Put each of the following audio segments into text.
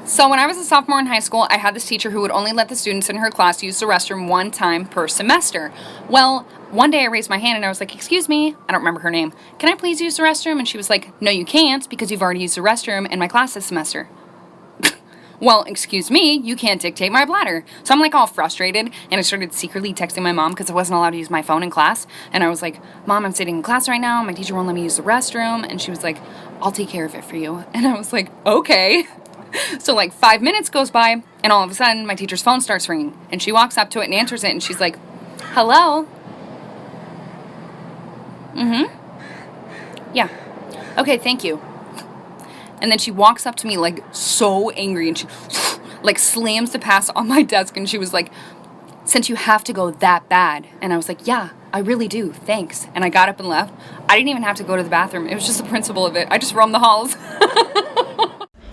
So when I was a sophomore in high school, I had this teacher who would only let the students in her class use the restroom one time per semester. Well, one day I raised my hand and I was like, "Excuse me," I don't remember her name, "can I please use the restroom?" And she was like, "No, you can't because you've already used the restroom in my class this semester." Well, excuse me, you can't dictate my bladder. So I'm like all frustrated, and I started secretly texting my mom because I wasn't allowed to use my phone in class. And I was like, "Mom, I'm sitting in class right now. My teacher won't let me use the restroom." And she was like, "I'll take care of it for you." And I was like, "Okay." So like 5 minutes goes by, and all of a sudden my teacher's phone starts ringing, and she walks up to it and answers it, and she's like, "Hello?" "Yeah." "Okay, thank you." And then she walks up to me like so angry, and she like slams the pass on my desk, and she was like, "Since you have to go that bad." And I was like, "Yeah, I really do, thanks." And I got up and left. I didn't even have to go to the bathroom. It was just the principle of it. I just roamed the halls.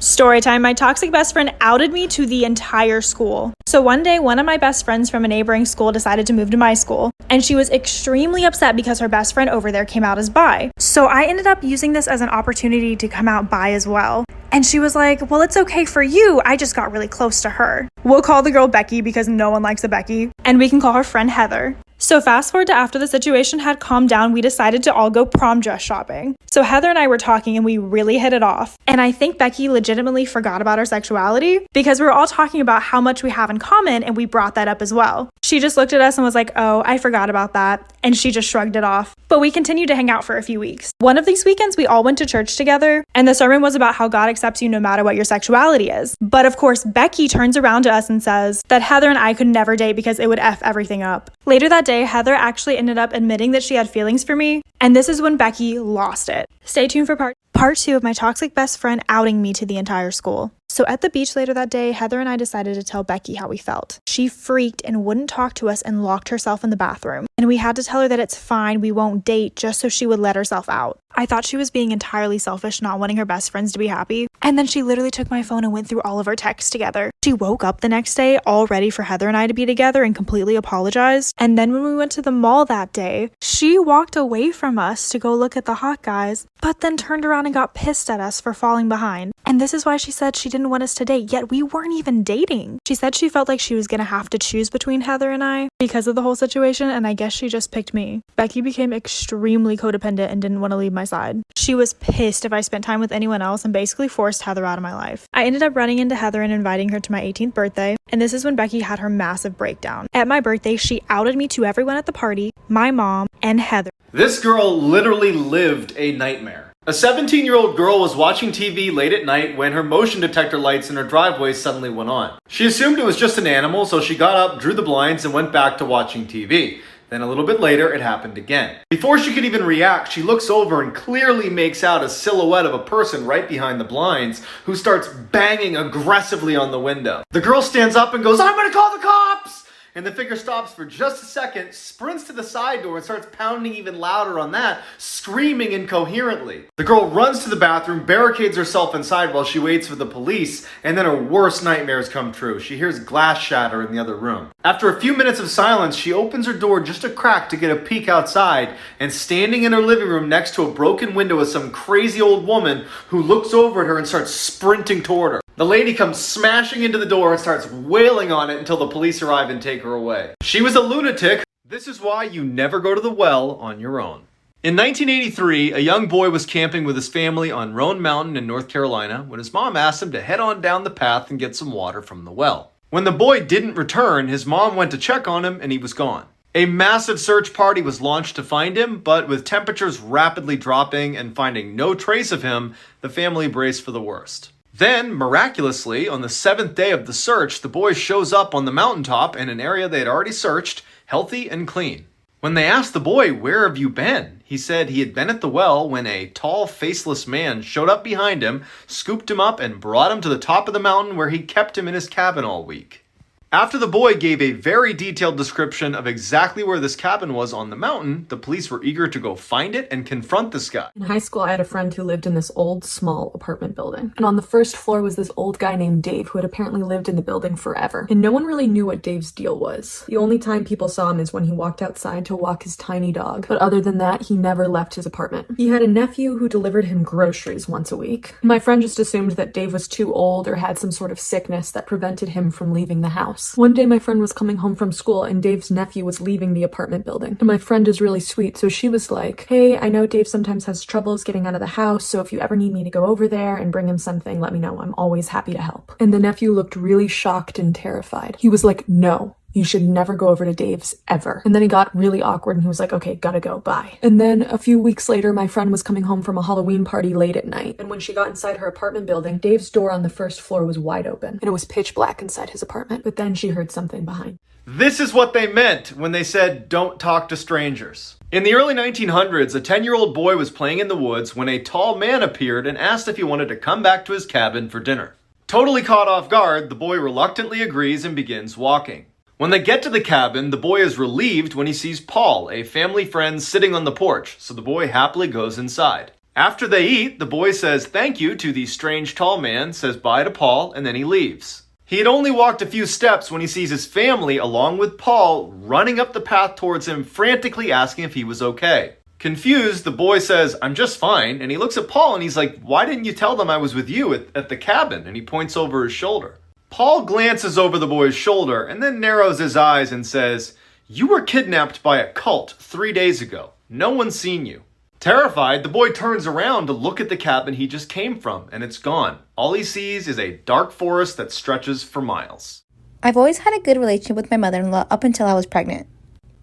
Story time. My toxic best friend outed me to the entire school. So one day, one of my best friends from a neighboring school decided to move to my school, and she was extremely upset because her best friend over there came out as bi. So I ended up using this as an opportunity to come out bi as well. And she was like, "Well, it's okay for you. I just got really close to her." We'll call the girl Becky because no one likes a Becky. And we can call her friend Heather. So fast forward to after the situation had calmed down, we decided to all go prom dress shopping. So Heather and I were talking and we really hit it off. And I think Becky legitimately forgot about our sexuality because we were all talking about how much we have in common, and we brought that up as well. She just looked at us and was like, "Oh, I forgot about that." And she just shrugged it off. But we continued to hang out for a few weeks. One of these weekends, we all went to church together, and the sermon was about how God accepts you no matter what your sexuality is. But of course, Becky turns around to us and says that Heather and I could never date because it would F everything up. Later that day, Heather actually ended up admitting that she had feelings for me, and this is when Becky lost it. Stay tuned for part 2 of my toxic best friend outing me to the entire school. So at the beach later that day, Heather and I decided to tell Becky how we felt. She freaked and wouldn't talk to us and locked herself in the bathroom. And we had to tell her that it's fine, we won't date, just so she would let herself out. I thought she was being entirely selfish, not wanting her best friends to be happy. And then she literally took my phone and went through all of our texts together. She woke up the next day all ready for Heather and I to be together and completely apologized. And then when we went to the mall that day, she walked away from us to go look at the hot guys, but then turned around and got pissed at us for falling behind. And this is why she said she didn't want us to date, yet we weren't even dating. She said she felt like she was gonna have to choose between Heather and I because of the whole situation, and I guess she just picked me. Becky became extremely codependent and didn't want to leave my side. She was pissed if I spent time with anyone else and basically forced Heather out of my life. I ended up running into Heather and inviting her to my 18th birthday, and this is when Becky had her massive breakdown. At my birthday, she outed me to everyone at the party, my mom, and Heather. This girl literally lived a nightmare. A 17-year-old girl was watching TV late at night when her motion detector lights in her driveway suddenly went on. She assumed it was just an animal, so she got up, drew the blinds, and went back to watching TV. Then a little bit later, it happened again. Before she could even react, she looks over and clearly makes out a silhouette of a person right behind the blinds who starts banging aggressively on the window. The girl stands up and goes, "I'm gonna call the cops!" And the figure stops for just a second, sprints to the side door and starts pounding even louder on that, screaming incoherently. The girl runs to the bathroom, barricades herself inside while she waits for the police, and then her worst nightmares come true. She hears glass shatter in the other room. After a few minutes of silence, she opens her door just a crack to get a peek outside, and standing in her living room next to a broken window is some crazy old woman who looks over at her and starts sprinting toward her. The lady comes smashing into the door and starts wailing on it until the police arrive and take her away. She was a lunatic. This is why you never go to the well on your own. In 1983, a young boy was camping with his family on Roan Mountain in North Carolina when his mom asked him to head on down the path and get some water from the well. When the boy didn't return, his mom went to check on him and he was gone. A massive search party was launched to find him, but with temperatures rapidly dropping and finding no trace of him, the family braced for the worst. Then, miraculously, on the 7th day of the search, the boy shows up on the mountaintop in an area they had already searched, healthy and clean. When they asked the boy, "Where have you been?" he said he had been at the well when a tall, faceless man showed up behind him, scooped him up, and brought him to the top of the mountain where he kept him in his cabin all week. After the boy gave a very detailed description of exactly where this cabin was on the mountain, the police were eager to go find it and confront this guy. In high school, I had a friend who lived in this old, small apartment building. And on the first floor was this old guy named Dave who had apparently lived in the building forever. And no one really knew what Dave's deal was. The only time people saw him is when he walked outside to walk his tiny dog. But other than that, he never left his apartment. He had a nephew who delivered him groceries once a week. My friend just assumed that Dave was too old or had some sort of sickness that prevented him from leaving the house. One day my friend was coming home from school and Dave's nephew was leaving the apartment building. And my friend is really sweet, so she was like, "Hey, I know Dave sometimes has troubles getting out of the house, so if you ever need me to go over there and bring him something, let me know. I'm always happy to help." And the nephew looked really shocked and terrified. He was like, "No. You should never go over to Dave's ever." And then he got really awkward and he was like, "Okay, gotta go, bye." And then a few weeks later, my friend was coming home from a Halloween party late at night. And when she got inside her apartment building, Dave's door on the first floor was wide open. And it was pitch black inside his apartment. But then she heard something behind. This is what they meant when they said, "Don't talk to strangers." In the early 1900s, a 10-year-old boy was playing in the woods when a tall man appeared and asked if he wanted to come back to his cabin for dinner. Totally caught off guard, the boy reluctantly agrees and begins walking. When they get to the cabin, the boy is relieved when he sees Paul, a family friend, sitting on the porch, so the boy happily goes inside. After they eat, the boy says thank you to the strange tall man, says bye to Paul, and then he leaves. He had only walked a few steps when he sees his family, along with Paul, running up the path towards him, frantically asking if he was okay. Confused, the boy says, "I'm just fine," and he looks at Paul and he's like, "Why didn't you tell them I was with you at the cabin?" And he points over his shoulder. Paul glances over the boy's shoulder and then narrows his eyes and says, "You were kidnapped by a cult 3 days ago. No one's seen you." Terrified, the boy turns around to look at the cabin he just came from, and it's gone. All he sees is a dark forest that stretches for miles. I've always had a good relationship with my mother-in-law up until I was pregnant.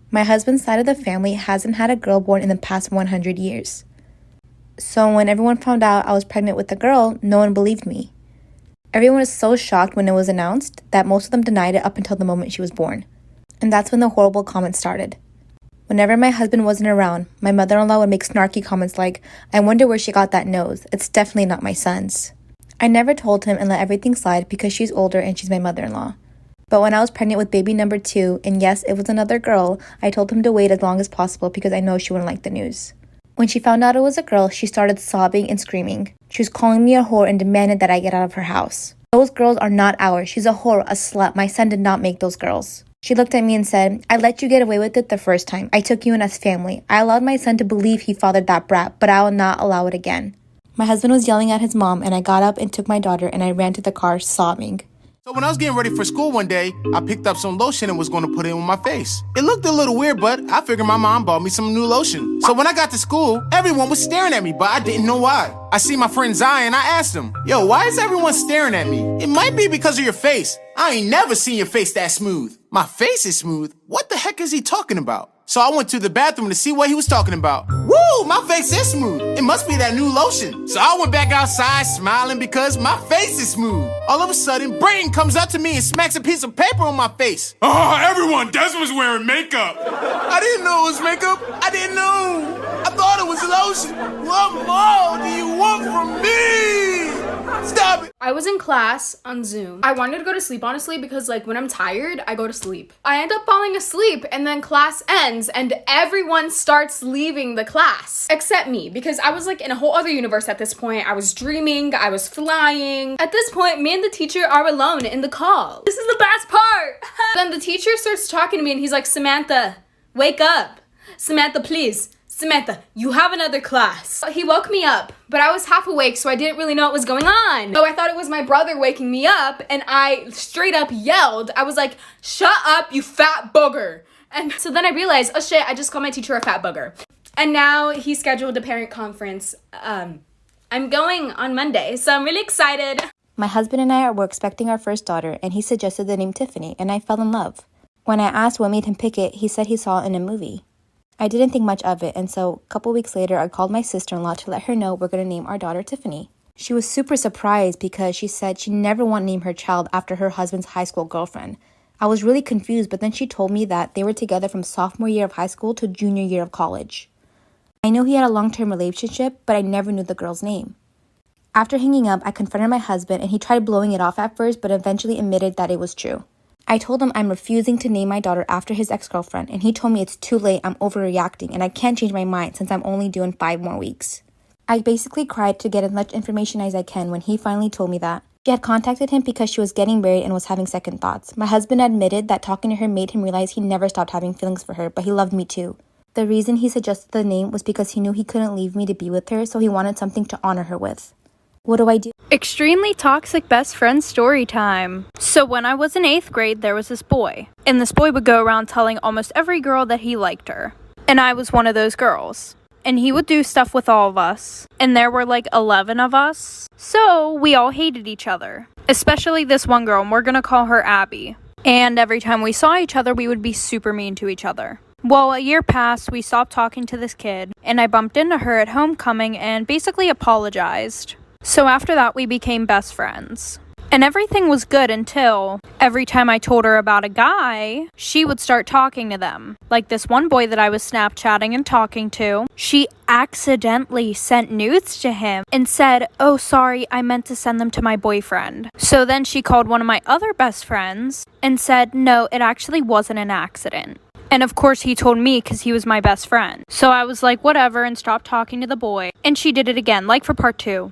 My husband's side of the family hasn't had a girl born in the past 100 years. So when everyone found out I was pregnant with a girl, no one believed me. Everyone was so shocked when it was announced that most of them denied it up until the moment she was born. And that's when the horrible comments started. Whenever my husband wasn't around, my mother-in-law would make snarky comments like, "I wonder where she got that nose. It's definitely not my son's." I never told him and let everything slide because she's older and she's my mother-in-law. But when I was pregnant with baby number 2, and yes, it was another girl, I told him to wait as long as possible because I know she wouldn't like the news. When she found out it was a girl, she started sobbing and screaming. She was calling me a whore and demanded that I get out of her house. "Those girls are not ours. She's a whore, a slut. My son did not make those girls." She looked at me and said, "I let you get away with it the first time. I took you in as family. I allowed my son to believe he fathered that brat, but I will not allow it again." My husband was yelling at his mom, and I got up and took my daughter and I ran to the car sobbing. So when I was getting ready for school one day, I picked up some lotion and was going to put it on my face. It looked a little weird, but I figured my mom bought me some new lotion. So when I got to school, everyone was staring at me, but I didn't know why. I see my friend Zion and I asked him, "Yo, why is everyone staring at me?" "It might be because of your face. I ain't never seen your face that smooth." "My face is smooth? What the heck is he talking about?" So I went to the bathroom to see what he was talking about. Woo, my face is smooth. It must be that new lotion. So I went back outside smiling because my face is smooth. All of a sudden, Brayden comes up to me and smacks a piece of paper on my face. "Oh, everyone, Desmond's wearing makeup." I didn't know it was makeup. I didn't know. I thought it was lotion. What more do you want from me? Stop it. I was in class on Zoom. I wanted to go to sleep, honestly, because when I'm tired, I go to sleep. I end up falling asleep and then class ends and everyone starts leaving the class except me because I was in a whole other universe at this point. I was dreaming, I was flying. At this point, me and the teacher are alone in the call. This is the best part. Then the teacher starts talking to me and he's like, "Samantha, wake up. Samantha, please. Samantha, you have another class." He woke me up, but I was half awake, so I didn't really know what was going on. So I thought it was my brother waking me up, and I straight up yelled. I was like, "Shut up, you fat booger." And so then I realized, oh shit, I just called my teacher a fat booger. And now he scheduled a parent conference. I'm going on Monday, so I'm really excited. My husband and I were expecting our first daughter, and he suggested the name Tiffany, and I fell in love. When I asked what made him pick it, he said he saw it in a movie. I didn't think much of it, and so a couple weeks later, I called my sister-in-law to let her know we're going to name our daughter Tiffany. She was super surprised because she said she never wanted to name her child after her husband's high school girlfriend. I was really confused, but then she told me that they were together from sophomore year of high school to junior year of college. I knew he had a long-term relationship, but I never knew the girl's name. After hanging up, I confronted my husband, and he tried blowing it off at first, but eventually admitted that it was true. I told him I'm refusing to name my daughter after his ex-girlfriend, and he told me it's too late, I'm overreacting, and I can't change my mind since I'm only due in 5 more weeks. I basically cried to get as much information as I can when he finally told me that. She had contacted him because she was getting married and was having second thoughts. My husband admitted that talking to her made him realize he never stopped having feelings for her, but he loved me too. The reason he suggested the name was because he knew he couldn't leave me to be with her, so he wanted something to honor her with. What do I do? Extremely toxic best friend story time. So when I was in 8th grade, there was this boy. And this boy would go around telling almost every girl that he liked her. And I was one of those girls. And he would do stuff with all of us. And there were like 11 of us. So we all hated each other. Especially this one girl, and we're gonna call her Abby. And every time we saw each other, we would be super mean to each other. Well, a year passed, we stopped talking to this kid, and I bumped into her at homecoming and basically apologized. So after that, we became best friends. And everything was good until every time I told her about a guy, she would start talking to them. Like this one boy that I was Snapchatting and talking to, she accidentally sent nudes to him and said, "Oh, sorry, I meant to send them to my boyfriend." So then she called one of my other best friends and said, "No, it actually wasn't an accident." And of course he told me because he was my best friend. So I was like, whatever, and stopped talking to the boy. And she did it again, like for part 2.